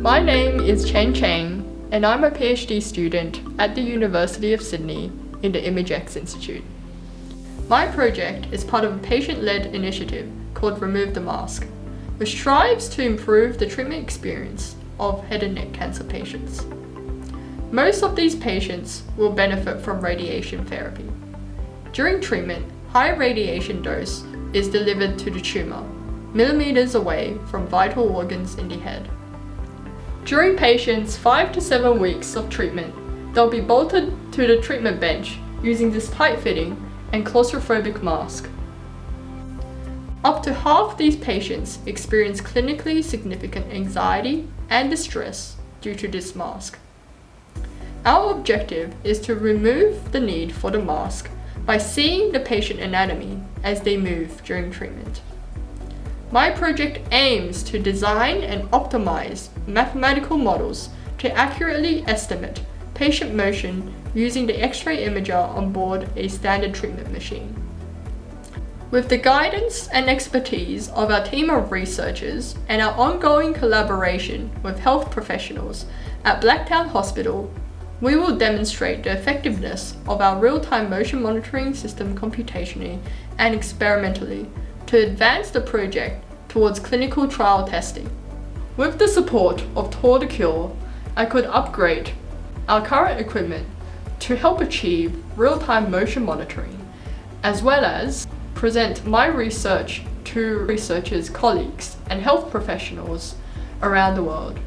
My name is Chen Cheng, and I'm a PhD student at the University of Sydney in the ImageX Institute. My project is part of a patient-led initiative called Remove the Mask, which strives to improve the treatment experience of head and neck cancer patients. Most of these patients will benefit from radiation therapy. During treatment, high radiation dose is delivered to the tumor, millimeters away from vital organs in the head. During patients' 5 to 7 weeks of treatment, they'll be bolted to the treatment bench using this tight-fitting and claustrophobic mask. Up to half these patients experience clinically significant anxiety and distress due to this mask. Our objective is to remove the need for the mask by seeing the patient anatomy as they move during treatment. My project aims to design and optimize mathematical models to accurately estimate patient motion using the X-ray imager on board a standard treatment machine. With the guidance and expertise of our team of researchers and our ongoing collaboration with health professionals at Blacktown Hospital, we will demonstrate the effectiveness of our real-time motion monitoring system computationally and experimentally to advance the project towards clinical trial testing. With the support of Tour de Cure, I could upgrade our current equipment to help achieve real-time motion monitoring, as well as present my research to researchers, colleagues, and health professionals around the world.